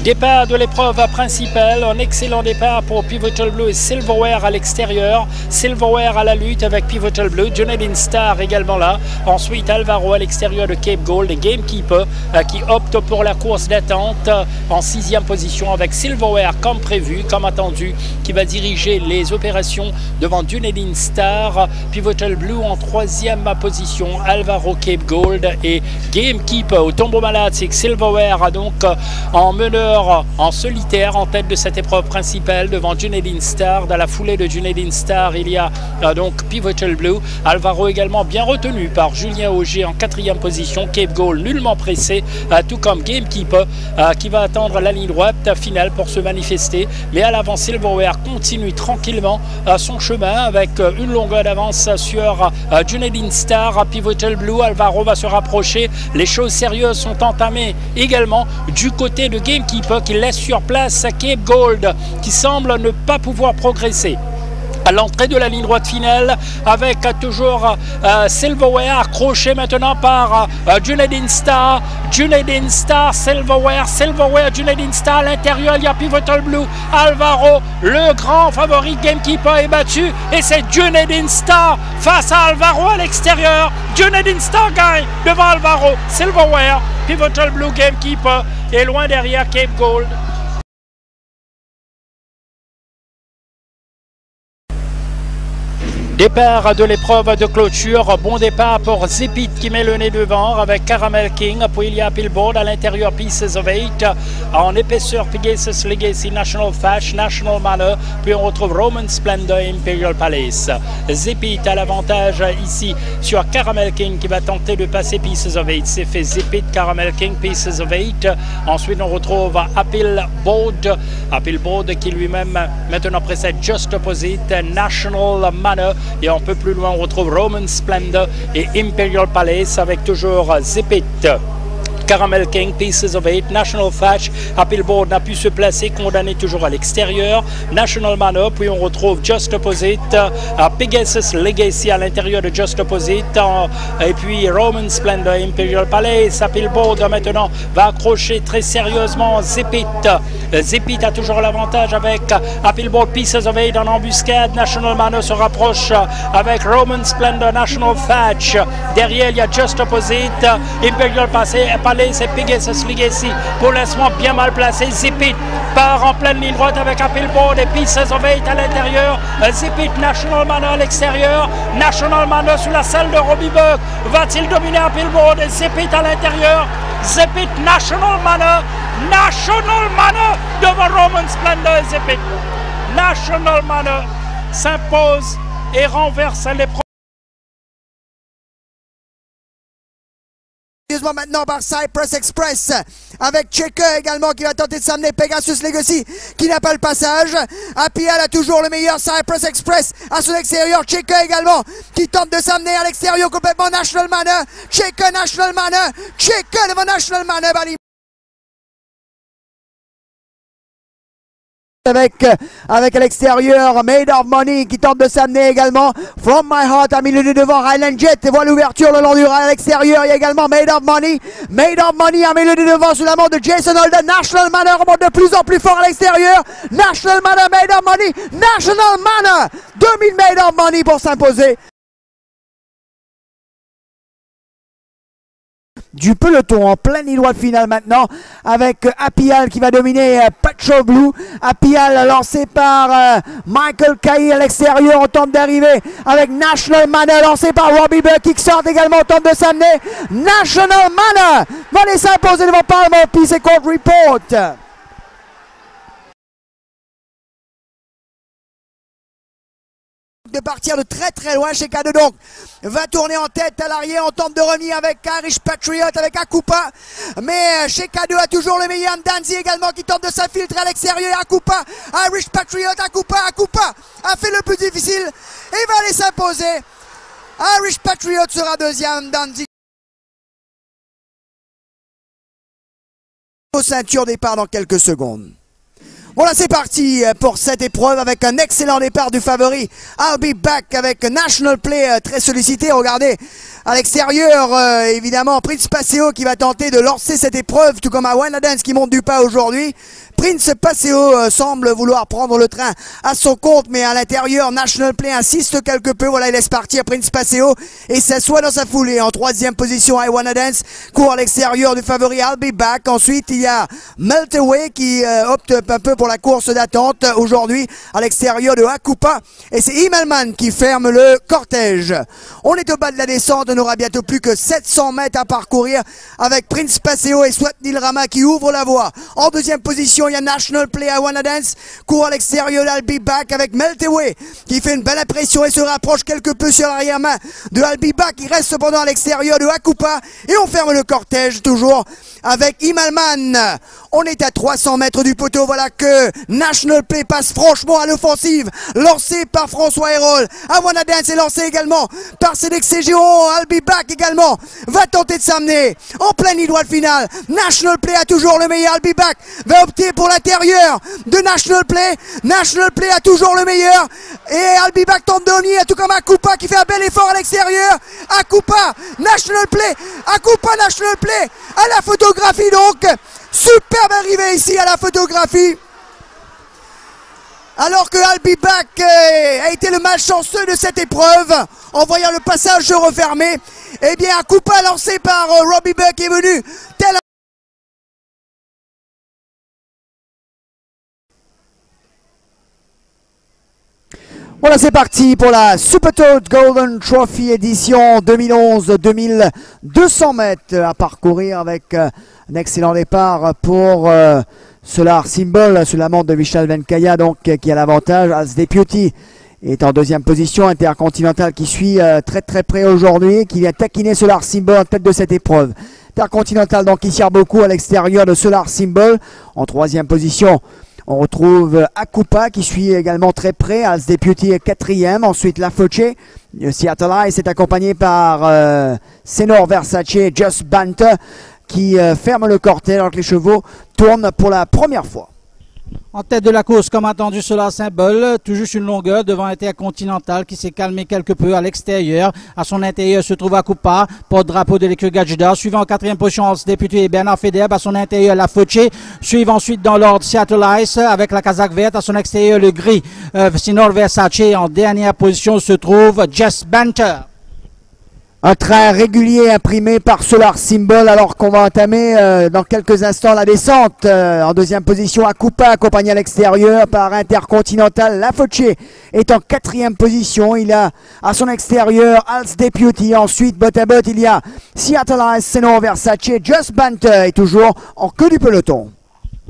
Départ de l'épreuve principale, un excellent départ pour Pivotal Blue et Silverware à l'extérieur. Silverware à la lutte avec Pivotal Blue, Jonathan Star également là. Ensuite Alvaro à l'extérieur de Cape Gold et Gamekeeper qui opte pour la course d'attente en 6e position avec Silverware comme prévu, comme attendu, qui va diriger les opérations devant Jonathan Star. Pivotal Blue en 3e position, Alvaro, Cape Gold et Gamekeeper. Au tombeau malade, c'est que Silverware donc en meneur en solitaire en tête de cette épreuve principale devant Jonathan Star. Dans la foulée de Jonathan Star, il y a donc Pivotal Blue. Alvaro également bien retenu par Julien Auger en 4e position. Cape Gold nullement pressé, tout comme Gamekeeper qui va attendre la ligne droite finale pour se manifester. Mais à l'avant, Silverware continue tranquillement son chemin avec une longueur d'avance sur Jonathan Star. Pivotal Blue, Alvaro va se rapprocher. Les choses sérieuses sont entamées également du côté de Gamekeeper qui laisse sur place Cape Gold qui semble ne pas pouvoir progresser. À l'entrée de la ligne droite finale avec toujours Silverware accroché maintenant par Jonathan Star. Jonathan Star, Silverware, Jonathan Star. À l'intérieur, il y a Pivotal Blue. Alvaro, le grand favori. Gamekeeper est battu et c'est Jonathan Star face à Alvaro à l'extérieur. Jonathan Star gagne devant Alvaro. Silverware, Pivotal Blue, Gamekeeper et loin derrière Cape Gold. Départ de l'épreuve de clôture, bon départ pour Zipit qui met le nez devant avec Caramel King, puis il y a Billboard à l'intérieur Pieces of Eight, en épaisseur Pegasus Legacy, National Fash, National Manor, puis on retrouve Roman Splendor Imperial Palace. Zipit a l'avantage ici sur Caramel King qui va tenter de passer Pieces of Eight, c'est fait Zipit, Caramel King, Pieces of Eight. Ensuite on retrouve Billboard qui lui-même maintenant précède Just Opposite, National Manor. Et un peu plus loin, on retrouve Roman Splendor et Imperial Palace avec toujours Zipit. Caramel King, Pieces of Eight, National Fash, Billboard n'a pu se placer, condamné toujours à l'extérieur. National Manor, puis on retrouve Just Opposite, Pegasus Legacy à l'intérieur de Just Opposite, et puis Roman Splendor, Imperial Palace. Billboard maintenant va accrocher très sérieusement Zipit. Zipit a toujours l'avantage avec Billboard, Pieces of Eight en embuscade. National Manor se rapproche avec Roman Splendor, National Fash. Derrière, il y a Just Opposite, Imperial Palace. C'est Pegasus Legacy pour l'instant bien mal placé. Zipit part en pleine ligne droite avec Billboard et Pieces of Eight à l'intérieur. Zipit, National Manor à l'extérieur. National Manor sous la selle de Robbie Buck. Va-t-il dominer Billboard et Zipit à l'intérieur? Zipit, National Manor devant Roman Splendor et Zipit. National Manor s'impose et renverse l'épreuve. Maintenant par Cypress Express avec Checker également qui va tenter de s'amener. Pegasus Legacy qui n'a pas le passage. Apial a toujours le meilleur. Cypress Express à son extérieur. Checker également qui tente de s'amener à l'extérieur complètement. National Manor. Checker, National Manor. Checker devant National Manor. Avec à l'extérieur Made of Money qui tente de s'amener également. From My Heart à milieu de devant. Highland Jet voit l'ouverture le long du rail à l'extérieur. Il y a également Made of Money à milieu de devant sous la main de Jason Holden. National Manor remonte de plus en plus fort à l'extérieur. National Manor, Made of Money, National Manor 2000 Made of Money pour s'imposer. Du peloton en pleine ligne droite finale maintenant avec Apial qui va dominer Patrol Blue. Apial lancé par Michael Cahy à l'extérieur, on tente d'arriver avec National Manor lancé par Robbie Buck qui sort également, on tente de s'amener. National Manor va les s'imposer devant Parliament Peace et Court Report. De partir de très très loin. Cheikado donc va tourner en tête à l'arrière, on tente de revenir avec Irish Patriot, avec Akupa, mais Cheikado a toujours le meilleur. Danzi également qui tente de s'infiltrer à l'extérieur. Akupa, Irish Patriot, Akupa a fait le plus difficile et va aller s'imposer. Irish Patriot sera deuxième. Danzi aux ceintures départ dans quelques secondes. Voilà, c'est parti pour cette épreuve avec un excellent départ du favori. I'll Be Back avec National Play très sollicité. Regardez, À l'extérieur, évidemment, Prince Paseo qui va tenter de lancer cette épreuve, tout comme Awana Dance qui monte du pas aujourd'hui. Prince Paseo semble vouloir prendre le train à son compte, mais à l'intérieur, National Play insiste quelque peu. Voilà, il laisse partir Prince Paseo et s'assoit dans sa foulée. En troisième position, I Wanna Dance court à l'extérieur du favori I'll Be Back. Ensuite, il y a Melt Away qui opte un peu pour la course d'attente aujourd'hui à l'extérieur de Akupa. Et c'est Imelman qui ferme le cortège. On est au bas de la descente, on n'aura bientôt plus que 700 mètres à parcourir avec Prince Paseo et Swapnil Rama qui ouvrent la voie. En deuxième position, il y a National Play I Wanna Dance, court à l'extérieur d'I'll Be Back avec Melteway qui fait une belle impression et se rapproche quelque peu sur l'arrière-main de I'll Be Back qui reste cependant à l'extérieur de Akupa et on ferme le cortège toujours avec Imelman. On est à 300 mètres du poteau, voilà que National Play passe franchement à l'offensive, lancé par François Hérol. I Wanna Dance est lancé également par CDXCGO, I'll Be Back également va tenter de s'amener en pleine ligne droite finale. National Play a toujours le meilleur, I'll Be Back va opter pour l'intérieur de National Play. National Play a toujours le meilleur et I'll Be Back tente de revenir, tout comme Akupa qui fait un bel effort à l'extérieur. Akupa, National Play, Akupa, National Play à la photographie donc. Superbe arrivée ici à la photographie. Alors que I'll Be Back a été le malchanceux de cette épreuve en voyant le passage se refermer. Eh bien, Akupa lancé par Robbie Buck est venu tel un... Voilà, c'est parti pour la Super Toad Golden Trophy édition 2011-2000. 200 mètres à parcourir avec un excellent départ pour Solar Symbol sous la montre de Vishal Venkaya, donc qui a l'avantage. As Deputy est en deuxième position. Intercontinental qui suit très très près aujourd'hui, qui vient taquiner Solar Symbol en tête de cette épreuve. Intercontinental donc qui tire beaucoup à l'extérieur de Solar Symbol. En troisième position, on retrouve Akupa qui suit également très près. As Deputy est quatrième. Ensuite, La Foce. Seattle Ice est accompagné par Senor Versace et Just Banter qui ferme le cortège alors que les chevaux tournent pour la première fois. En tête de la course, comme attendu, Solar Symbol, tout juste une longueur devant Intercontinental qui s'est calmé quelque peu à l'extérieur. À son intérieur se trouve Akupa, porte-drapeau de l'écurie Gajida. Suivant en quatrième position, Als Député et Bernard Federbe. À son intérieur, La Foce. Suivant ensuite dans l'ordre Seattle Ice avec la casaque verte. À son extérieur, le gris Senor Versace. En dernière position se trouve Just Banter. Un train régulier imprimé par Solar Symbol alors qu'on va entamer dans quelques instants la descente. En deuxième position, Akupa accompagné à l'extérieur par Intercontinental. La Foce est en quatrième position. Il a à son extérieur Als Deputy. Ensuite, bot à bot, il y a Seattle Ice, Senor Versace. Just Banter est toujours en queue du peloton.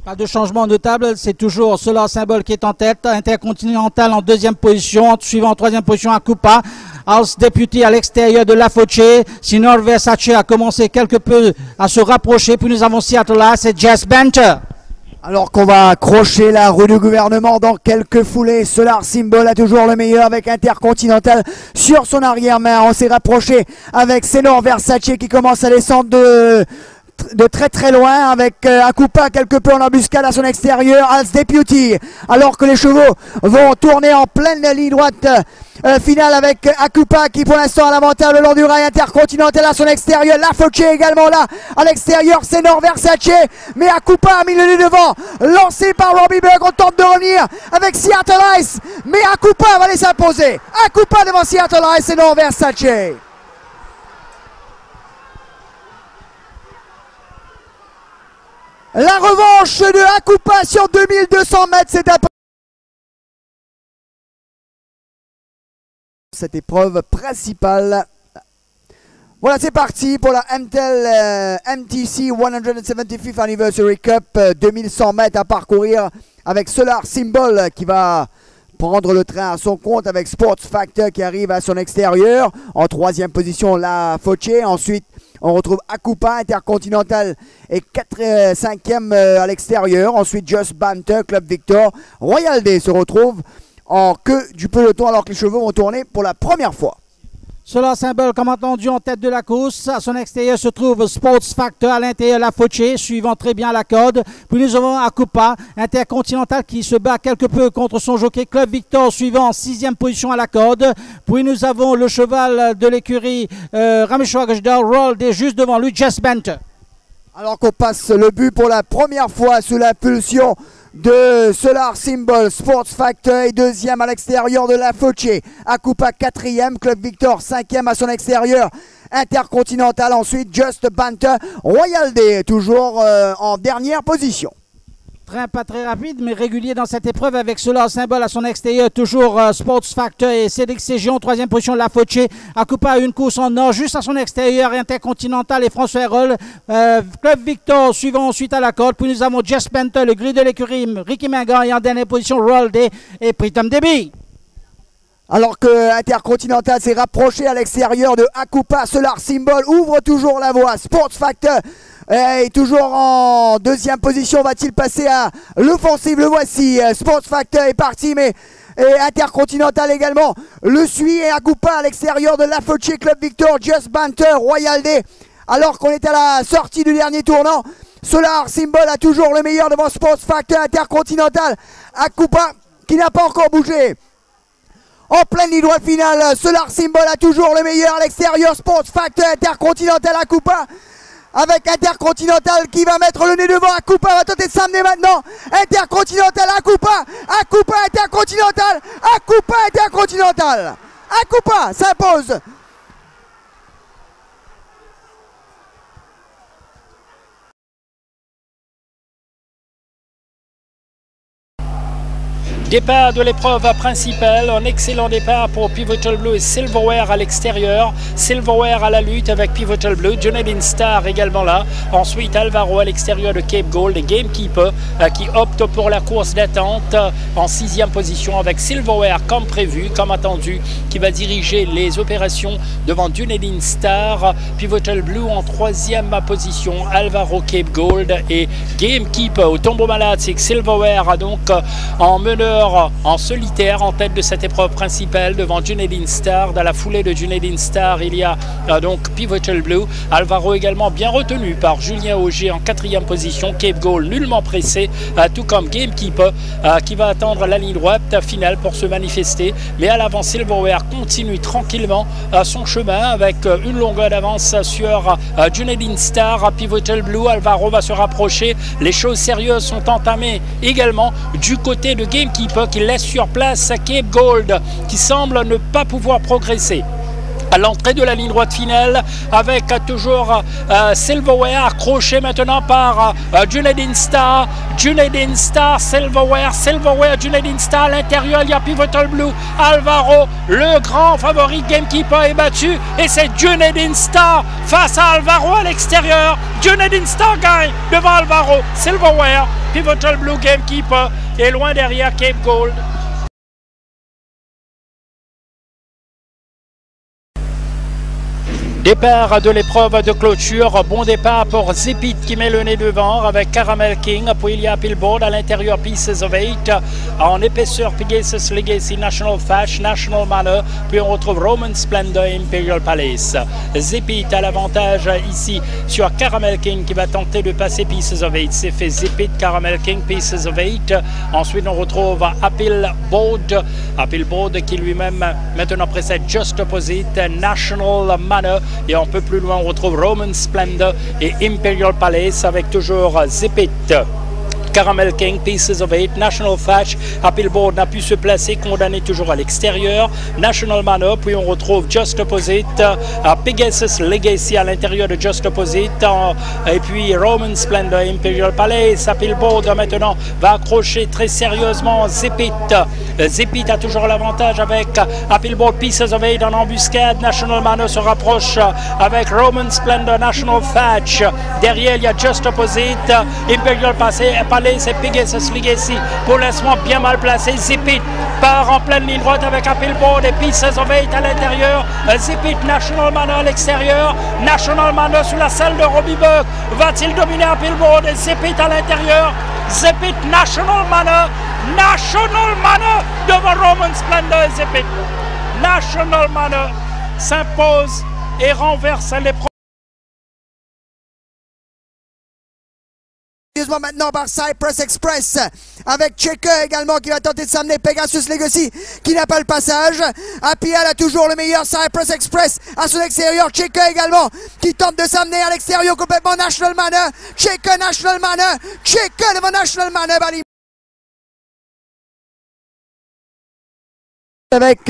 Pas de changement notable, c'est toujours Solar Symbol qui est en tête, Intercontinental en deuxième position, suivant en troisième position Akupa, Als Deputy à l'extérieur de La Foce, Senor Versace a commencé quelque peu à se rapprocher, puis nous avons Seattle là, c'est Just Banter. Alors qu'on va accrocher la roue du gouvernement dans quelques foulées, Solar Symbol a toujours le meilleur avec Intercontinental sur son arrière-main. On s'est rapproché avec Senor Versace qui commence à descendre de très très loin avec Akupa quelque peu en embuscade à son extérieur, Als Deputy, alors que les chevaux vont tourner en pleine ligne droite finale avec Akupa qui pour l'instant a l'avantage le long du rail. Intercontinental à son extérieur, La Foce également là à l'extérieur, Senor Versace, mais Akupa a mis le nez devant, lancé par Robbie Buck. On tente de revenir avec Seattle Ice, mais Akupa va aller s'imposer. Akupa devant Seattle Ice, Senor Versace. La revanche de Akupa sur 2200 mètres, c'est un peu cette épreuve principale. Voilà, c'est parti pour la MTC 175th Anniversary Cup, 2100 mètres à parcourir avec Solar Symbol qui va prendre le train à son compte avec Sports Factor qui arrive à son extérieur. En troisième position, La Foce. Ensuite, on retrouve Akupa, Intercontinental et 5e à l'extérieur. Ensuite, Just Banter, Club Victor. Royal Day se retrouve en queue du peloton alors que les chevaux vont tourner pour la première fois. Cela symbole, comme entendu, en tête de la course. À son extérieur se trouve Sports Factor, à l'intérieur la Fauché, suivant très bien la corde. Puis nous avons Akupa, Intercontinental, qui se bat quelque peu contre son jockey Club Victor, suivant en 6e position à la corde. Puis nous avons le cheval de l'écurie Rameshwar Gajdar, Roll Day, juste devant lui, Jess Bent. Alors qu'on passe le but pour la première fois sous l'impulsion de Solar Symbol, Sports Factor est 2e à l'extérieur de la Fauché. Akupa 4e, Club Victor 5e à son extérieur. Intercontinental ensuite, Just Banter, Royal Day toujours en dernière position. Train pas très rapide mais régulier dans cette épreuve avec Solar Symbol à son extérieur, toujours Sports Factor et Cédric Ségion, 3e position de la Fauché. Akupa a une course en or juste à son extérieur, Intercontinental et François Roll. Club Victor suivant ensuite à la corde. Puis nous avons Jess Benter, le gris de l'écurie, Ricky Mingan et en dernière position Roll Day et Pritam Debi. Alors que Intercontinental s'est rapproché à l'extérieur de Akupa, Solar Symbol ouvre toujours la voie. Sports Factor est toujours en 2e position. Va-t-il passer à l'offensive? Le voici. Sports Factor est parti, mais Intercontinental également le suit. Et Akupa à l'extérieur de la Fauché, Club Victor, Just Banter, Royal Day. Alors qu'on est à la sortie du dernier tournant, Solar Symbol a toujours le meilleur devant Sports Factor. Intercontinental, Akupa qui n'a pas encore bougé. En pleine ligne droite finale, Solar Symbol a toujours le meilleur à l'extérieur. Sports Factor, Intercontinental, Akupa. Avec Intercontinental qui va mettre le nez devant. Akupa va tenter de s'amener maintenant. Intercontinental, Akupa. Akupa, Intercontinental. Akupa, Intercontinental. Akupa s'impose. Départ de l'épreuve principale, un excellent départ pour Pivotal Blue et Silverware à l'extérieur. Silverware à la lutte avec Pivotal Blue, Jonathan Star également là. Ensuite Alvaro à l'extérieur de Cape Gold et Gamekeeper qui opte pour la course d'attente en 6e position avec Silverware comme prévu, comme attendu, qui va diriger les opérations devant Jonathan Star. Pivotal Blue en 3e position, Alvaro, Cape Gold et Gamekeeper. Au tombeau malade, c'est que Silverware a donc en meneur en solitaire en tête de cette épreuve principale devant Jonathan Star. Dans la foulée de Jonathan Star, il y a donc Pivotal Blue. Alvaro également bien retenu par Julien Auger en 4e position. Cape Gold nullement pressé, tout comme Gamekeeper qui va attendre la ligne droite finale pour se manifester. Mais à l'avant, Silverware continue tranquillement son chemin avec une longueur d'avance sur Jonathan Star. Pivotal Blue, Alvaro va se rapprocher. Les choses sérieuses sont entamées également du côté de Gamekeeper qui laisse sur place Cape Gold qui semble ne pas pouvoir progresser. À l'entrée de la ligne droite finale avec toujours Silverware accroché maintenant par Jonathan Star. Jonathan Star, Silverware, Jonathan Star. À l'intérieur, il y a Pivotal Blue. Alvaro, le grand favori. Gamekeeper est battu et c'est Jonathan Star face à Alvaro à l'extérieur. Jonathan Star gagne devant Alvaro. Silverware, Pivotal Blue, Gamekeeper et loin derrière Cape Gold. Départ de l'épreuve de clôture, bon départ pour Zipit qui met le nez devant avec Caramel King, puis il y a Billboard à l'intérieur Pieces of 8, en épaisseur Pegasus Legacy, National Fash, National Manor, puis on retrouve Roman Splendor Imperial Palace. Zipit a l'avantage ici sur Caramel King qui va tenter de passer Pieces of 8, c'est fait Zipit, Caramel King, Pieces of 8, ensuite on retrouve Billboard qui lui-même maintenant précède Just Opposite, National Manor. Et un peu plus loin, on retrouve Roman Splendor et Imperial Palace avec toujours Zipit. Caramel King, Pieces of 8, National Fash, Billboard n'a pu se placer, condamné toujours à l'extérieur. National Manor, puis on retrouve Just Opposite, Pegasus Legacy à l'intérieur de Just Opposite, et puis Roman Splendor, Imperial Palace. Billboard maintenant va accrocher très sérieusement Zipit. Zipit a toujours l'avantage avec Billboard, Pieces of 8 en embuscade. National Manor se rapproche avec Roman Splendor, National Fash. Derrière, il y a Just Opposite, Imperial Palace et Pegasus Legacy. Pour l'instant, bien mal placé. Zipit part en pleine ligne droite avec Billboard et Pieces of 8 à l'intérieur. Zipit, National Manor à l'extérieur. National Manor sous la selle de Robbie Buck. Va-t-il dominer Billboard et Zipit à l'intérieur? Zipit, National Manor devant Roman Splendor et Zipit. National Manor s'impose et renverse les maintenant par Cypress Express avec Checker également qui va tenter de s'amener. Pegasus Legacy qui n'a pas le passage. Apial a toujours le meilleur. Cypress Express à son extérieur. Checker également qui tente de s'amener à l'extérieur complètement. National Manor. Checker National Manor. Checker devant National Manor. Avec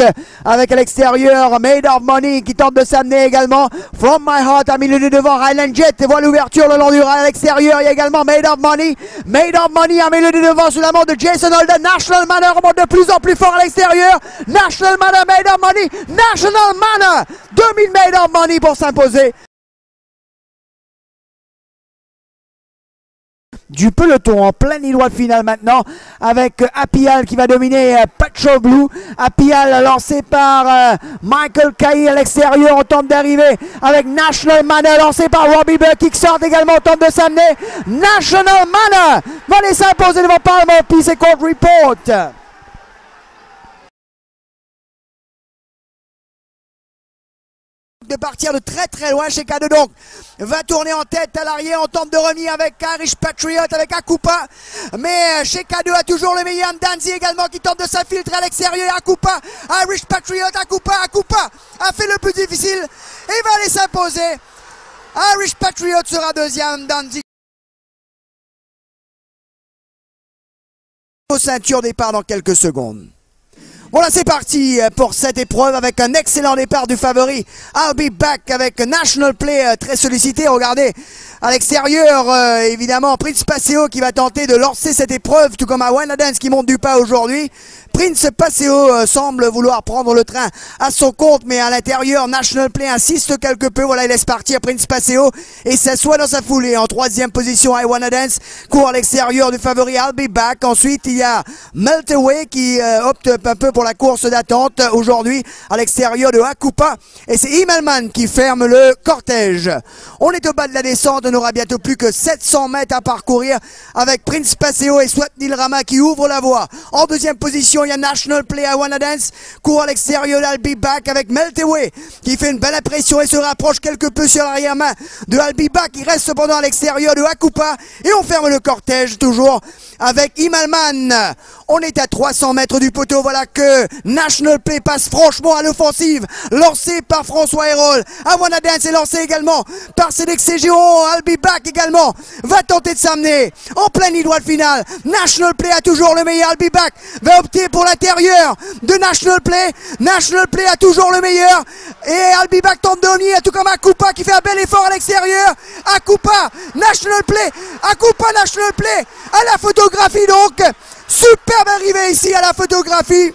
à l'extérieur Made of Money qui tente de s'amener également. From My Heart à milieu de devant. Highland Jet voit l'ouverture le long du rail à l'extérieur. Il y a également Made of Money. Made of Money à milieu de devant sous la main de Jason Holden. National Manor remonte de plus en plus fort à l'extérieur. National Manor, Made of Money. National Manor 2000 Made of Money pour s'imposer. Du peloton en pleine ligne droite finale maintenant avec Apial qui va dominer Patrol Blue. Apial lancé par Michael Cahy à l'extérieur, on tente d'arriver avec National Manor lancé par Robbie Buck qui sort également, on tente de s'amener. National Manor va aller s'imposer devant Parliament Peace et Court Report. De partir de très très loin chez K2 donc va tourner en tête à l'arrière, on tente de revenir avec Irish Patriot avec Akupa, mais chez K2 a toujours le meilleur. Danzi également qui tente de s'infiltrer à l'extérieur. Akupa, Irish Patriot, Akupa a fait le plus difficile et va aller s'imposer. Irish Patriot sera deuxième. Danzi aux ceintures départ dans quelques secondes. Voilà, c'est parti pour cette épreuve avec un excellent départ du favori I'll Be Back avec National Play très sollicité. Regardez à l'extérieur évidemment Prince Paseo qui va tenter de lancer cette épreuve, tout comme Awana Dance qui monte du pas aujourd'hui. Prince Paseo semble vouloir prendre le train à son compte, mais à l'intérieur National Play insiste quelque peu. Voilà, il laisse partir Prince Paseo et s'assoit dans sa foulée. En troisième position Awana Dance court à l'extérieur du favori I'll Be Back. Ensuite il y a Meltaway qui opte un peu pour la course d'attente aujourd'hui à l'extérieur de Akupa, et c'est Immelman qui ferme le cortège. On est au bas de la descente, on n'aura bientôt plus que 700 mètres à parcourir avec Prince Paseo et Swapnil Rama qui ouvrent la voie. En deuxième position il y a National Play Awana Dance court à l'extérieur d'I'll Be Back avec Meltaway qui fait une belle impression et se rapproche quelque peu sur l'arrière-main de I'll Be Back qui reste cependant à l'extérieur de Akupa, et on ferme le cortège toujours avec Immelman. On est à 300 mètres du poteau. Voilà que National Play passe franchement à l'offensive, lancé par François Hérol. Awana Dance est lancé également par CDXC Géant. I'll Be Back également va tenter de s'amener en pleine ligne droite finale. National Play a toujours le meilleur. I'll Be Back va opter pour l'intérieur de National Play. National Play a toujours le meilleur et I'll Be Back tente de venir, tout comme Akupa qui fait un bel effort à l'extérieur. Akupa, National Play, Akupa, National Play à la photographie donc. Superbe arrivée ici à la photographie.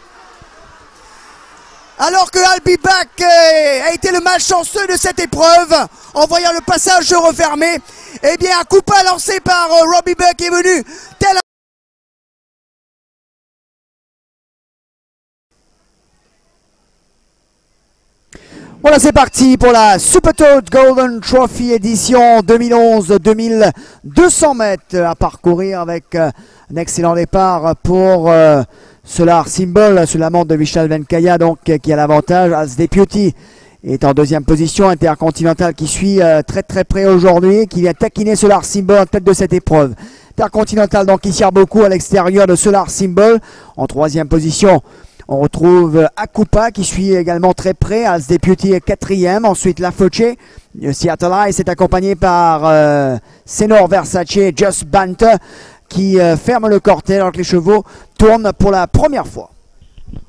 Alors que I'll Be Back a été le malchanceux de cette épreuve en voyant le passage se refermer, eh bien Akupa lancé par Robbie Buck est venu tel. Voilà, c'est parti pour la Super Toad Golden Trophy édition 2011-2200 mètres à parcourir avec un excellent départ pour Solar Symbol sous la montre de Vishal Venkaya, donc qui a l'avantage. As Deputy est en deuxième position. Intercontinental qui suit très très près aujourd'hui, qui vient taquiner Solar Symbol en tête de cette épreuve. Intercontinental donc qui sert beaucoup à l'extérieur de Solar Symbol. En troisième position on retrouve Akupa qui suit également très près. As Deputy est quatrième. Ensuite La Foce. Seattle Ice est accompagné par Senor Versace et Just Banter qui ferme le cortège alors que les chevaux tournent pour la première fois.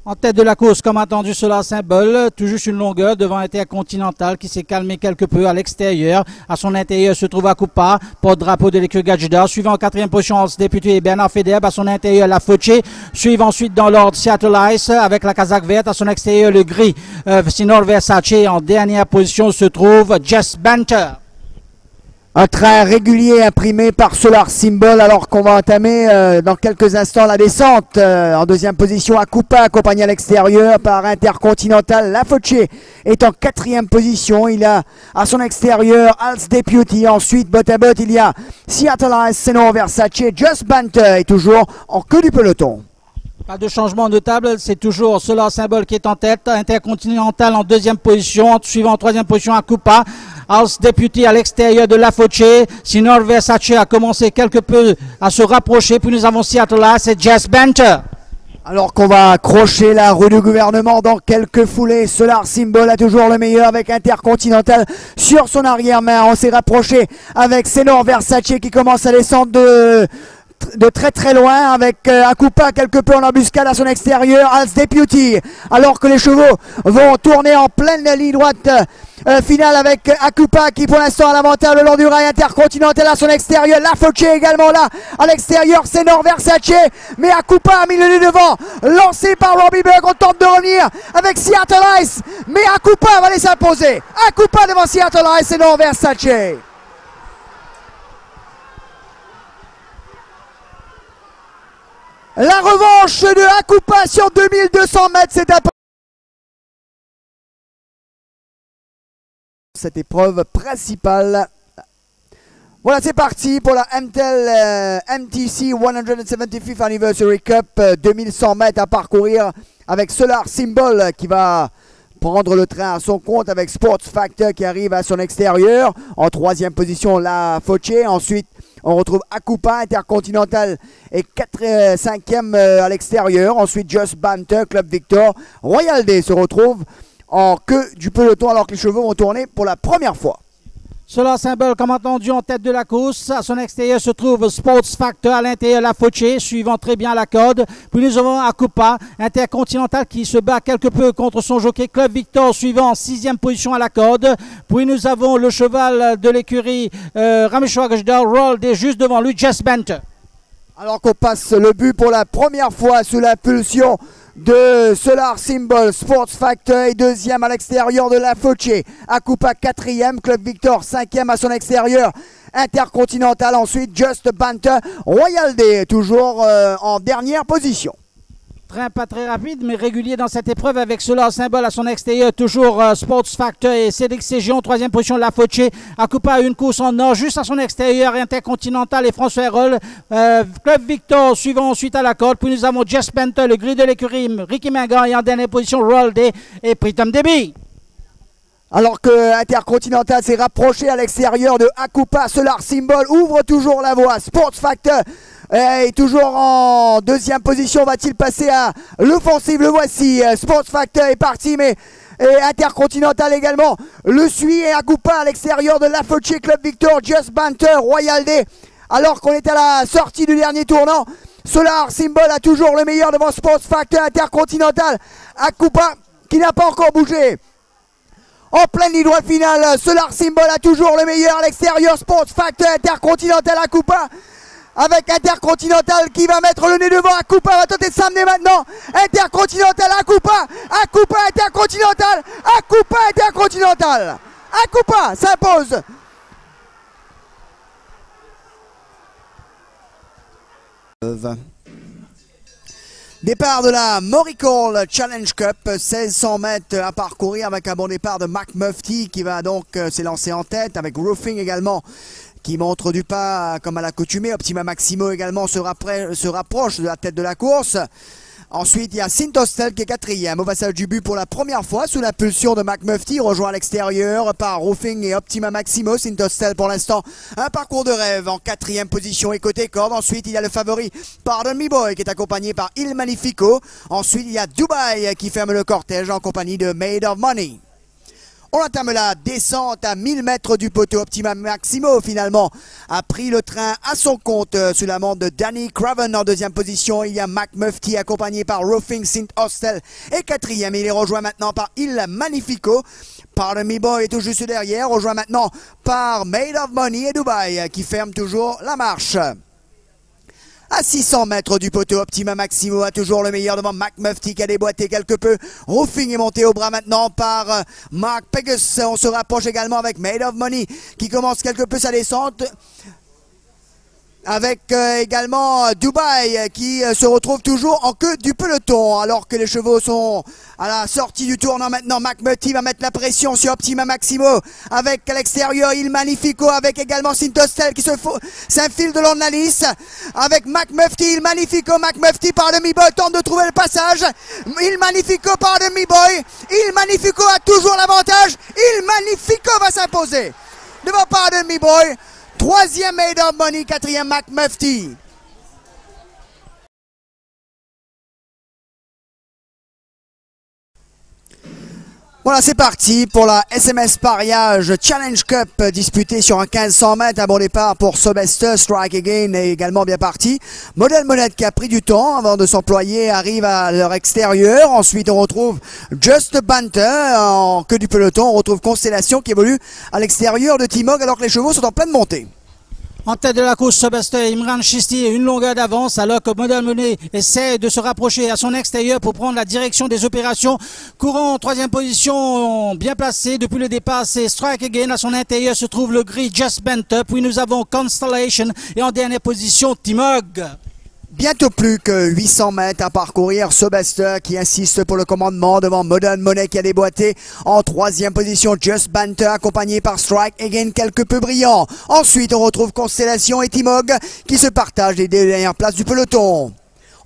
En tête de la course, comme attendu, Solar Symbol, tout juste une longueur devant Intercontinental qui s'est calmé quelque peu à l'extérieur. À son intérieur se trouve Akupa, porte-drapeau de l'écurie Gajda. Suivant en quatrième position, Als Député et Bernard Fedeb. À son intérieur, La Foce. Suivent ensuite dans l'ordre Seattle Ice avec la casaque verte. À son extérieur, le gris Senor Versace. En dernière position se trouve Just Banter. Un train régulier imprimé par Solar Symbol alors qu'on va entamer dans quelques instants la descente. En deuxième position Akupa accompagné à l'extérieur par Intercontinental. La Foce est en quatrième position. Il a à son extérieur Als Deputy. Ensuite bot à bot il y a Seattle Ice, Senor Versace. Just Banter est toujours en queue du peloton. Pas de changement notable, c'est toujours Solar Symbol qui est en tête, Intercontinental en deuxième position, suivant en troisième position Akupa, House Deputy à l'extérieur de La Foce, sinon Versace a commencé quelque peu à se rapprocher, puis nous avons Seattle là, c'est Jess Banter. Alors qu'on va accrocher la rue du gouvernement dans quelques foulées, Solar Symbol a toujours le meilleur avec Intercontinental sur son arrière-main. On s'est rapproché avec Senor Versace qui commence à descendre de très très loin avec Akupa quelque peu en embuscade à son extérieur, Als Deputy, alors que les chevaux vont tourner en pleine ligne droite finale avec Akupa qui pour l'instant a l'avantage le long du rail. Intercontinental à son extérieur, La Foce également là à l'extérieur, c'est Nord Versace, mais Akupa a mis le nez devant, lancé par Robbie Berg. On tente de revenir avec Seattle Ice, mais Akupa va les s'imposer. Akupa devant Seattle Ice et Nord Versace. La revanche de Akupa sur 2200 mètres, c'est un... Cette épreuve principale. Voilà, c'est parti pour la MTEL MTC 175th Anniversary Cup. 2100 mètres à parcourir avec Solar Symbol qui va prendre le train à son compte avec Sports Factor qui arrive à son extérieur. En troisième position, La Foce. Ensuite, on retrouve Akupa, Intercontinental et 5e à l'extérieur. Ensuite, Just Banter, Club Victor. Royal Day se retrouve en queue du peloton alors que les chevaux vont tourner pour la première fois. Solar Symbol, comme entendu, en tête de la course. À son extérieur se trouve Sports Factor, à l'intérieur La Foce, suivant très bien la corde. Puis nous avons Akupa, Intercontinental qui se bat quelque peu contre son jockey Club Victor, suivant en 6e position à la corde. Puis nous avons le cheval de l'écurie Rameshwar Gajdar, Roll Day, juste devant lui, Jess Banter. Alors qu'on passe le but pour la première fois sous l'impulsion de Solar Symbol, Sports Factor est deuxième à l'extérieur de La Foce. Akupa 4e, Club Victor 5e à son extérieur. Intercontinental ensuite, Just Banter. Royal Day toujours en dernière position. Train pas très rapide mais régulier dans cette épreuve avec Solar Symbol à son extérieur, toujours Sports Factor et Cédric Ségion, troisième position La Foce. Akupa a une course en or juste à son extérieur, Intercontinental et François Herold. Club Victor suivant ensuite à la corde, puis nous avons Jess Banter, le gris de l'écurie, Ricky Mingan et en dernière position Roll Day et Pritam Debi. Alors que Intercontinental s'est rapproché à l'extérieur de Akupa, Solar Symbol ouvre toujours la voie. Sports Factor est toujours en deuxième position. Va-t-il passer à l'offensive? Le voici. Sports Factor est parti, mais Intercontinental également le suit. Et Akupa à l'extérieur de La Foce, Club Victor, Just Banter, Royal Day. Alors qu'on est à la sortie du dernier tournant, Solar Symbol a toujours le meilleur devant Sports Factor. Intercontinental, Akupa qui n'a pas encore bougé. En pleine ligne droite finale, Solar Symbol a toujours le meilleur à l'extérieur. Sports Factor, Intercontinental, Akupa. Avec Intercontinental qui va mettre le nez devant. Akupa va tenter de s'amener maintenant. Intercontinental, Akupa. Akupa, Intercontinental. Akupa, Intercontinental. Akupa s'impose. Départ de la Moricall Challenge Cup, 1600 mètres à parcourir avec un bon départ de Mac Mufti qui va donc s'élancer en tête avec Roofing également qui montre du pas comme à l'accoutumée. Optima Maximo également se rapproche de la tête de la course. Ensuite, il y a Sintostel qui est 4e au passage du but pour la première fois sous l'impulsion de Mac Mufti, rejoint à l'extérieur par Roofing et Optima Maximo. Sintostel pour l'instant un parcours de rêve en 4e position et côté corde. Ensuite, il y a le favori Pardon Me Boy qui est accompagné par Il Magnifico. Ensuite, il y a Dubaï qui ferme le cortège en compagnie de Made of Money. On entame la descente à 1000 mètres du poteau. Optima Maximo finalement a pris le train à son compte sous la montre de Danny Craven en deuxième position. Il y a Mac Mufti accompagné par Roofing, Saint Hostel et 4e. Il est rejoint maintenant par Il Magnifico. Pardon Me Boy est tout juste derrière, rejoint maintenant par Made of Money et Dubaï qui ferme toujours la marche. À 600 mètres du poteau, Optima Maximo a toujours le meilleur devant Mac Mufti qui a déboîté quelque peu. Roofing est monté au bras maintenant par Mark Pegus. On se rapproche également avec Made of Money qui commence quelque peu sa descente. avec également Dubaï qui se retrouve toujours en queue du peloton alors que les chevaux sont à la sortie du tournant maintenant. McMurtry va mettre la pression sur Optima Maximo avec à l'extérieur Il Magnifico avec également Sintostel qui s'infile de long de la lisse avec McMurtry, Il Magnifico, McMurtry par demi-boy tente de trouver le passage. Il Magnifico par demi-boy, Il Magnifico a toujours l'avantage, Il Magnifico va s'imposer devant par demi-boy. Troisième Made of Money, quatrième McMurtry. Voilà, c'est parti pour la SMS Pariage Challenge Cup disputée sur un 1500 mètres. Un bon départ pour Sobester, Strike Again est également bien parti. Model Monette qui a pris du temps avant de s'employer arrive à leur extérieur. Ensuite, on retrouve Just Banter en queue du peloton. On retrouve Constellation qui évolue à l'extérieur de Timog alors que les chevaux sont en pleine montée. En tête de la course, Sobester, Imran Chisti, une longueur d'avance alors que Model Money essaie de se rapprocher à son extérieur pour prendre la direction des opérations. Courant en troisième position, bien placé depuis le départ, c'est Strike Again. À son intérieur se trouve le gris Just Bent Up. Puis nous avons Constellation et en dernière position, Timog. Bientôt plus que 800 mètres à parcourir. Sobester qui insiste pour le commandement devant Modern Money qui a déboîté en troisième position. Just Banter accompagné par Strike Again quelque peu brillant. Ensuite on retrouve Constellation et Timog qui se partagent les deux dernières places du peloton.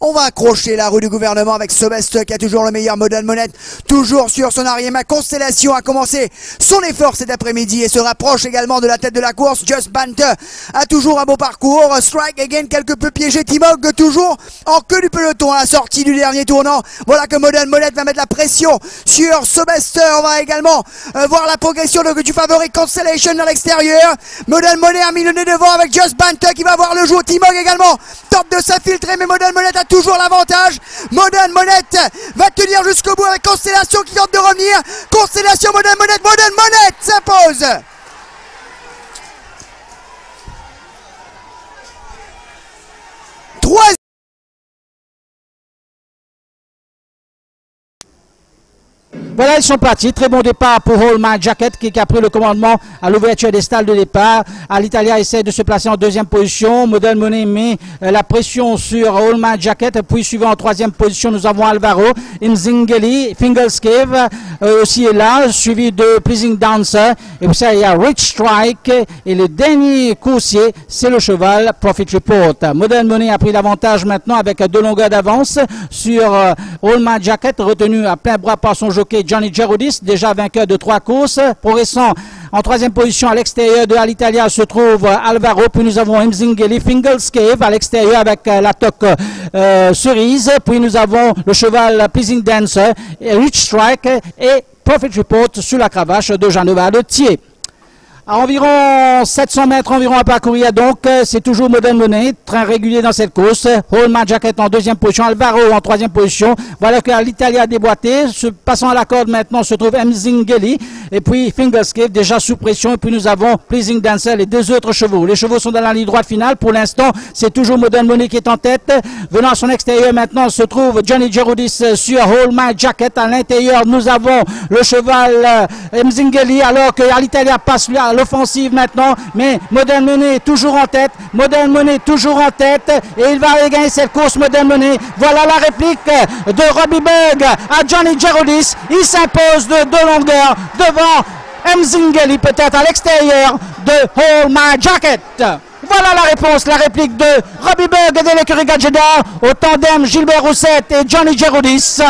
On va accrocher la rue du gouvernement avec Sobester qui a toujours le meilleur Model Monette, toujours sur son arrière-main. Constellation a commencé son effort cet après-midi et se rapproche également de la tête de la course. Just Banter a toujours un beau parcours. Strike Again quelque peu piégé. Timog toujours en queue du peloton à la sortie du dernier tournant. Voilà que Model Monette va mettre la pression sur Sobester. On va également voir la progression du favori Constellation à l'extérieur. Model Monette a mis le nez devant avec Just Banter qui va voir le jour. Timog également tente de s'infiltrer mais Model Monette a toujours l'avantage. Modern Monette va tenir jusqu'au bout avec Constellation qui tente de revenir. Constellation, Modern Monette s'impose. Troisième. Voilà, ils sont partis. Très bon départ pour All My Jacket qui a pris le commandement à l'ouverture des stalles de départ. Alitalia essaie de se placer en deuxième position. Model Money met la pression sur All My Jacket. Puis suivant en troisième position, nous avons Alvaro, Imzingeli, Fingalscave aussi est là, suivi de Pleasing Dancer. Et puis ça, il y a Rich Strike. Et le dernier coursier, c'est le cheval Profit Report. Model Money a pris l'avantage maintenant avec 2 longueurs d'avance sur All My Jacket, retenu à plein bras par son jockey Johnny Gerodis, déjà vainqueur de 3 courses. Progressant en troisième position à l'extérieur de Alitalia se trouve Alvaro. Puis nous avons Imzingeli, Fingalscave à l'extérieur avec la toque cerise. Puis nous avons le cheval Pleasing Dancer, Rich Strike et Profit Report sous la cravache de Jean-Noël Thiers. À environ 700 mètres environ à parcourir, donc c'est toujours Modern Money, très régulier dans cette course. All My Jacket en deuxième position, Alvaro en troisième position. Voilà que l'Italie a déboîté. Passant à la corde maintenant se trouve Imzingeli et puis Fingalscave déjà sous pression. Et puis nous avons Pleasing Dancer, les 2 autres chevaux. Les chevaux sont dans la ligne droite finale. Pour l'instant, c'est toujours Modern Money qui est en tête. Venant à son extérieur maintenant se trouve Johnny Gerodis sur All My Jacket. À l'intérieur, nous avons le cheval Imzingeli alors que l'Italie passe à l'offensive maintenant, mais Modern Money est toujours en tête. Modern Money toujours en tête et il va aller gagner cette course. Modern Money. Voilà la réplique de Robbie Berg à Johnny Gerodis. Il s'impose de 2 longueurs devant Imzingeli, peut-être à l'extérieur de All My Jacket. Voilà la réponse, la réplique de Robbie Berg de l'écurie Gadgeta au tandem Gilbert Roussette et Johnny Gerodis.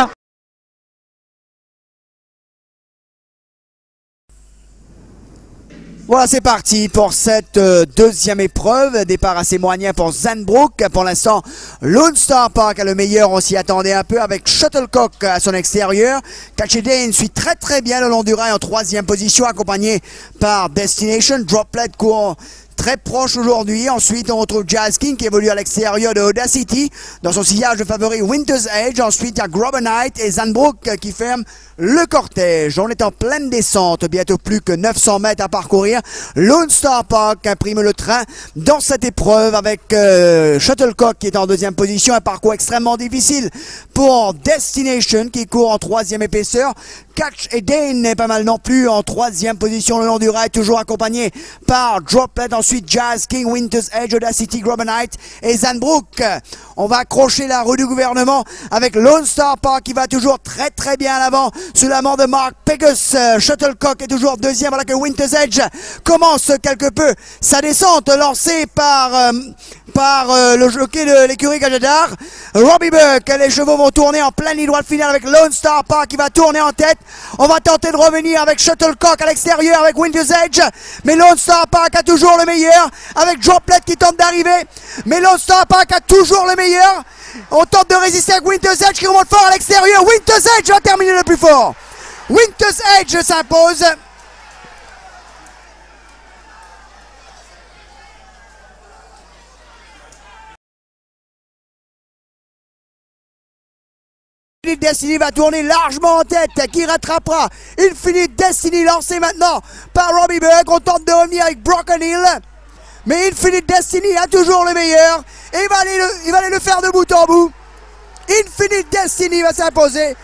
Voilà, c'est parti pour cette deuxième épreuve. Départ assez moyen pour Zanbrook. Pour l'instant, Lone Star Park a le meilleur. On s'y attendait un peu avec Shuttlecock à son extérieur. Catchy Dane suit très très bien le long du rail en troisième position, accompagné par Destination. Droplet court très proche aujourd'hui. Ensuite, on retrouve Jazz King qui évolue à l'extérieur de Audacity. Dans son sillage de favori Winter's Edge. Ensuite, il y a Grobber Knight et Zanbrook qui ferment le cortège. On est en pleine descente. Bientôt plus que 900 mètres à parcourir. Lone Star Park imprime le train dans cette épreuve avec Shuttlecock qui est en deuxième position. Un parcours extrêmement difficile pour Destination qui court en troisième épaisseur. Catch et Dane n'est pas mal non plus en troisième position le long du rail, toujours accompagné par Droplet, ensuite Jazz King, Winter's Edge, Audacity, Grobbenite et Zanbrook. On va accrocher la roue du gouvernement avec Lone Star Park qui va toujours très très bien à l'avant sous la main de Mark Pegus. Shuttlecock est toujours deuxième alors que Winter's Edge commence quelque peu sa descente lancée par le jockey de l'écurie Gajadar. Robbie Buck, les chevaux vont tourner en pleine ligne droite finale avec Lone Star Park qui va tourner en tête. On va tenter de revenir avec Shuttlecock à l'extérieur avec Winter's Edge, mais Lone Star Park a toujours le meilleur avec Droplet qui tente d'arriver, mais Lone Star Park a toujours le meilleur. On tente de résister avec Winter's Edge qui remonte fort à l'extérieur. Winter's Edge va terminer le plus fort. Winter's Edge s'impose. Destiny va tourner largement en tête, qui rattrapera Infinite Destiny lancé maintenant par Robbie Buck. On tente de revenir avec Broken Hill, mais Infinite Destiny a toujours le meilleur et il va aller le faire de bout en bout. Infinite Destiny va s'imposer.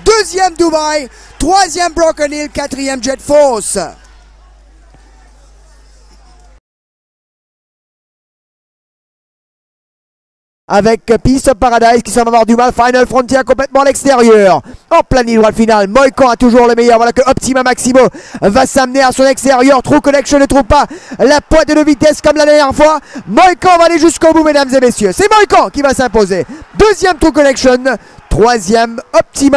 Deuxième Dubai, troisième Broken Hill, quatrième Jet Force. Avec Peace of Paradise qui semble avoir du mal. Final Frontier complètement à l'extérieur. En pleine ligne droite finale. Mohican a toujours le meilleur. Voilà que Optima Maximo va s'amener à son extérieur. True Connection ne trouve pas la pointe de vitesse comme la dernière fois. Mohican va aller jusqu'au bout, mesdames et messieurs. C'est Mohican qui va s'imposer. Deuxième True Connection. Troisième Optima.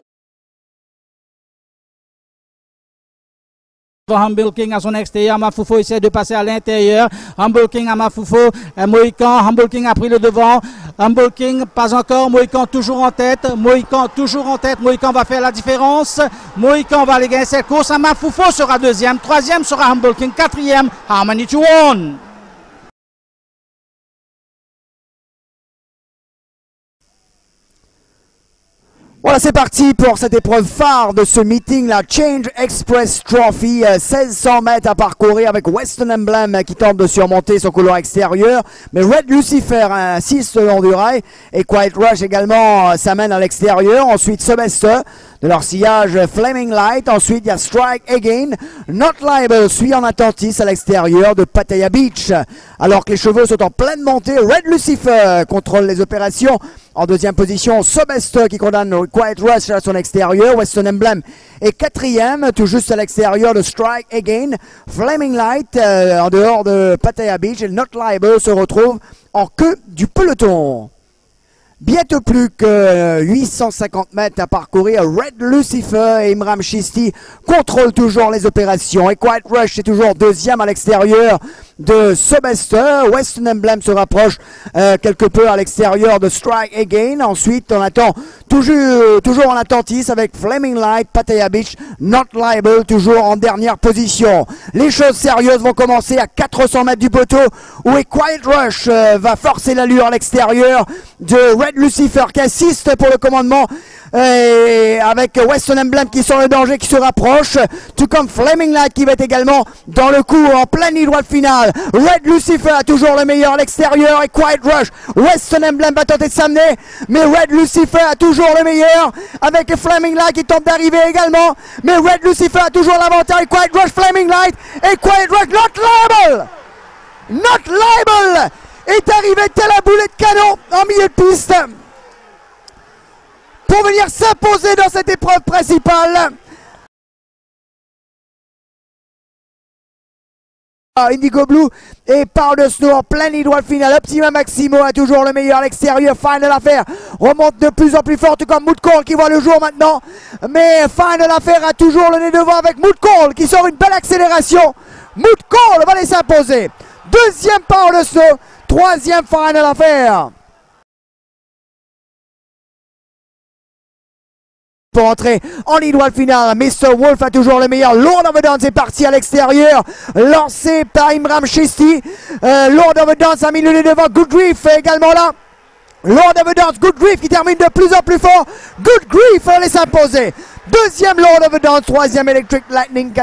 Humble King à son extérieur, Mafoufo essaie de passer à l'intérieur. Humble King à Mafoufo, Mohican, Humble King a pris le devant. Humble King, pas encore. Mohican toujours en tête. Mohican toujours en tête. Mohican va faire la différence. Mohican va aller gagner cette course. Mafoufo sera deuxième. Troisième sera Humble King. Quatrième, Harmony to One. Voilà, c'est parti pour cette épreuve phare de ce meeting, la Change Express Trophy. 1600 mètres à parcourir avec Western Emblem qui tente de surmonter son couloir extérieur. Mais Red Lucifer insiste le long du rail et Quiet Rush également s'amène à l'extérieur. Ensuite, Sebester de leur sillage Flaming Light. Ensuite, il y a Strike Again. Not Liable suit en attentis à l'extérieur de Pattaya Beach. Alors que les chevaux sont en pleine montée, Red Lucifer contrôle les opérations. En deuxième position, Sebester qui condamne Quiet Rush à son extérieur. Western Emblem est quatrième, tout juste à l'extérieur de Strike Again. Flaming Light en dehors de Pattaya Beach et Not Liable se retrouve en queue du peloton. Bientôt plus que 850 mètres à parcourir. Red Lucifer et Imram Chisti contrôlent toujours les opérations. Et Quiet Rush est toujours deuxième à l'extérieur de Sebester. Western Emblem se rapproche quelque peu à l'extérieur de Strike Again. Ensuite, on attend toujours en attentis avec Flaming Light, Pattaya Beach, Not Liable toujours en dernière position. Les choses sérieuses vont commencer à 400 mètres du poteau où Quiet Rush va forcer l'allure à l'extérieur de Red Lucifer qui insiste pour le commandement et avec Western Emblem qui sent le danger, qui se rapproche, tout comme Flaming Light qui va être également dans le coup en pleine ligne droite finale. Red Lucifer a toujours le meilleur à l'extérieur et Quiet Rush. Western Emblem va tenter de s'amener, mais Red Lucifer a toujours le meilleur avec Flaming Light qui tente d'arriver également, mais Red Lucifer a toujours l'avantage. Quiet Rush, Flaming Light et Quiet Rush. Not Liable! Not Liable est arrivé tel un boulet de canon en milieu de piste pour venir s'imposer dans cette épreuve principale. Indigo Blue et Power de Snow en pleine ligne droite finale. Optima Maximo a toujours le meilleur à l'extérieur. Final Affair remonte de plus en plus fort, tout comme Mood Call qui voit le jour maintenant. Mais Final Affair a toujours le nez devant avec Mood Call qui sort une belle accélération. Mood Call va aller s'imposer. Deuxième Power de Snow. Troisième Final Affair. Pour entrer en ligne droite finale, Mr. Wolf a toujours le meilleur. Lord of the Dance est parti à l'extérieur, lancé par Imram Chisti. Lord of the Dance a mis le nez devant. Good Grief est également là. Lord of the Dance, Good Grief qui termine de plus en plus fort. Good Grief allait s'imposer. Deuxième Lord of the Dance, troisième Electric Lightning.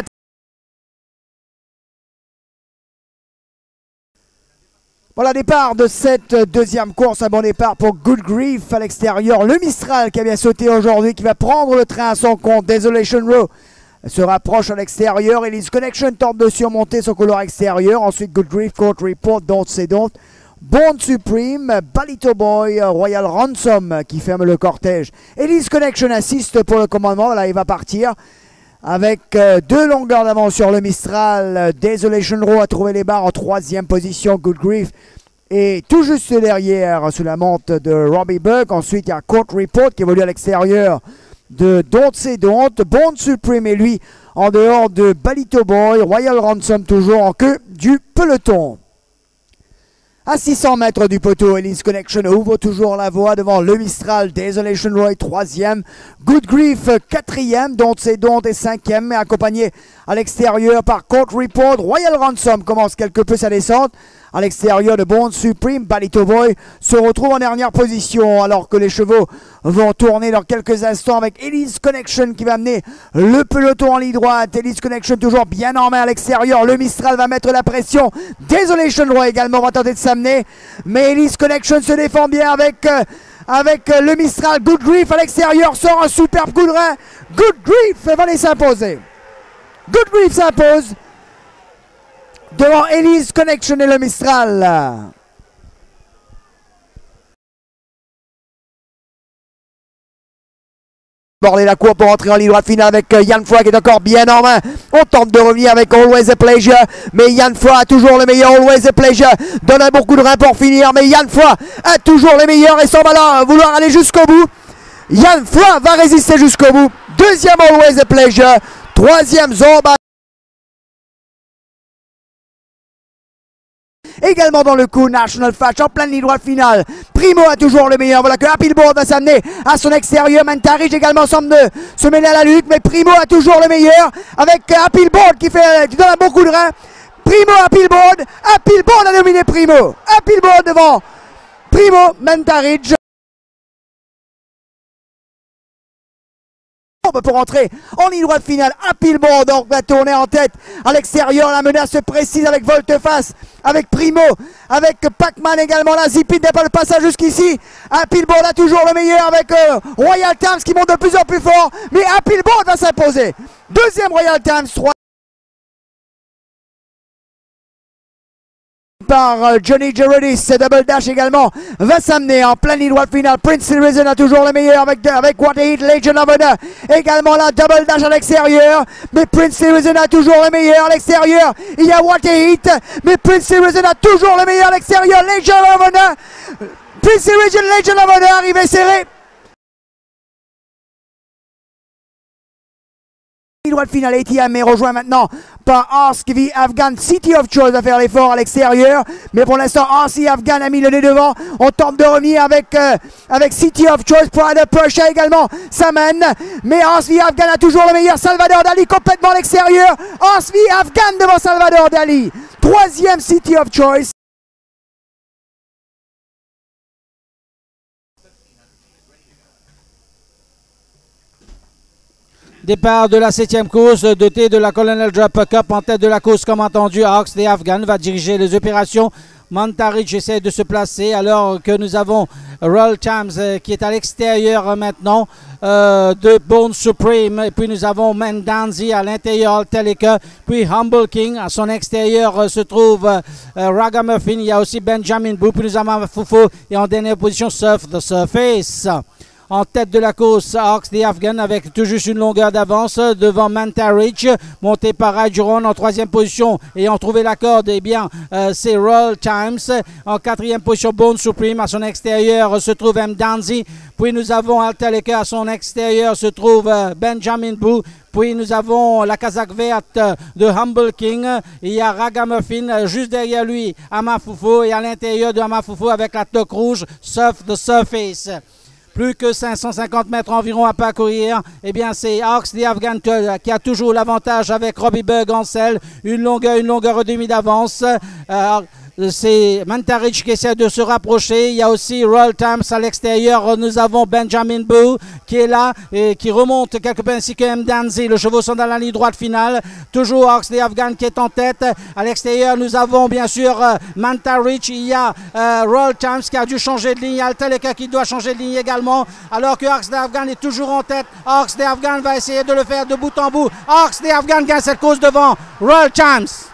Voilà, départ de cette deuxième course, un bon départ pour Good Grief à l'extérieur. Le Mistral qui a bien sauté aujourd'hui, qui va prendre le train à son compte. Desolation Row se rapproche à l'extérieur. Elise Connection tente de surmonter son couloir extérieur. Ensuite, Good Grief, Court Report, Don't Say Don't. Bond Supreme, Balito Boy, Royal Ransom qui ferme le cortège. Elise Connection assiste pour le commandement. Là, il va partir avec 2 longueurs d'avance sur le Mistral. Desolation Row a trouvé les barres en 3e position. Good Grief est tout juste derrière sous la monte de Robbie Buck. Ensuite, il y a Court Report qui évolue à l'extérieur de Don't Say Don't. Bond Supreme et lui en dehors de Balito Boy. Royal Ransom toujours en queue du peloton. À 600 mètres du poteau, Elise Connection ouvre toujours la voie devant le Mistral. Desolation Roy 3e, Good Grief 4e, Don't Say Don't est 5e, mais accompagné à l'extérieur par Court Report. Royal Ransom commence quelque peu sa descente. À l'extérieur de Bond Supreme, Balito Boy se retrouve en dernière position alors que les chevaux vont tourner dans quelques instants avec Elise Connection qui va amener le peloton en ligne droite. Elise Connection toujours bien en main à l'extérieur. Le Mistral va mettre la pression. Desolation Roy également va tenter de s'amener, mais Elise Connection se défend bien avec le Mistral. Good Grief à l'extérieur sort un superbe coup de rein. Good Grief va aller s'imposer. Good Grief s'impose devant Elise Connection et le Mistral. Border la cour pour entrer en ligne droite finale avec Yann Froy qui est encore bien en main. On tente de revenir avec Always a Pleasure, mais Yann Froy a toujours le meilleur. Always a Pleasure donne un bon coup de rein pour finir, mais Yann Froy a toujours le meilleur et semble vouloir aller jusqu'au bout. Yann Froy va résister jusqu'au bout. 2e Always a Pleasure, 3e Zorba. Également dans le coup, National Flash en pleine ligne droite finale. Primo a toujours le meilleur. Voilà que Happy Board va s'amener à son extérieur. Mantarich également semble se mêler à la lutte. Mais Primo a toujours le meilleur. Avec Happy Board qui donne un bon coup de rein. Primo, Happy Board. Happy Board a dominé Primo. Happy Board devant Primo, Mantarich. Pour entrer en ligne droite finale. Happy Board donc va tourner en tête à l'extérieur. La menace se précise avec Volte-Face, avec Primo, avec Pac-Man également. Là, Zipin n'est pas le passage jusqu'ici. Happy Board a toujours le meilleur avec Royal Times qui monte de plus en plus fort. Mais Happy Board va s'imposer. 2e Royal Times, 3 par Johnny Gerodis. Double Dash également va s'amener en pleine ligne droite finale. Prince Citizen a toujours le meilleur avec What Heat, Legion of Honor également là. Double Dash à l'extérieur, mais Prince Citizen a toujours le meilleur à l'extérieur. Il y a What Heat, mais Prince Citizen a toujours le meilleur à l'extérieur. Legion of Honor, Prince Citizen, Legion of Honor arrivé serré. Droite finale ATM est rejoint maintenant par Ask V Afghan. City of Choice va faire l'effort à l'extérieur, mais pour l'instant Ask V Afghan a mis le nez devant. On tente de revenir avec City of Choice. Pride of Prussia également s'amène, mais Ask V Afghan a toujours le meilleur. Salvador Dali complètement à l'extérieur. Ask V Afghan devant Salvador Dali. 3e City of Choice. Départ de la 7e course, doté de la Colonel Drop Cup en tête de la course, comme entendu. Hawks des Afghans va diriger les opérations. Mantarich essaie de se placer alors que nous avons Royal Times qui est à l'extérieur maintenant de Bone Supreme. Et puis nous avons Mendanzi à l'intérieur, Teleka. Puis Humble King à son extérieur se trouve Ragamuffin. Il y a aussi Benjamin Boo. Puis nous avons Foufou et en dernière position Surf the Surface. En tête de la course, Hawks des Afghans avec tout juste une longueur d'avance devant Mantarich, monté par Rajuron en 3e position et ont trouvé la corde. Eh bien, c'est Royal Times. En 4e position, Bone Supreme. À son extérieur se trouve Mdanzi. Puis nous avons Altaleka. À son extérieur se trouve Benjamin Boo. Puis nous avons la casaque verte de Humble King. Il y a Ragamuffin juste derrière lui, Amafoufou. Et à l'intérieur de Amafoufou avec la toque rouge, Surf the Surface. Plus que 550 mètres environ à parcourir. Eh bien, c'est Hawks des Afghans qui a toujours l'avantage avec Robbie Bug en selle. Une longueur et demie d'avance. c'est Mantaric qui essaie de se rapprocher. Il y a aussi Royal Times à l'extérieur. Nous avons Benjamin Boo qui est là et qui remonte quelque peu, ainsi que M. Danzi. Le chevaux sont dans la ligne droite finale. Toujours Oxley Afghan qui est en tête. À l'extérieur, nous avons bien sûr Mantaric. Il y a Royal Times qui a dû changer de ligne. Il y a Altaleka qui doit changer de ligne également. Alors que Oxley Afghan est toujours en tête. Oxley Afghan va essayer de le faire de bout en bout. Oxley Afghan gagne cette course devant Royal Times.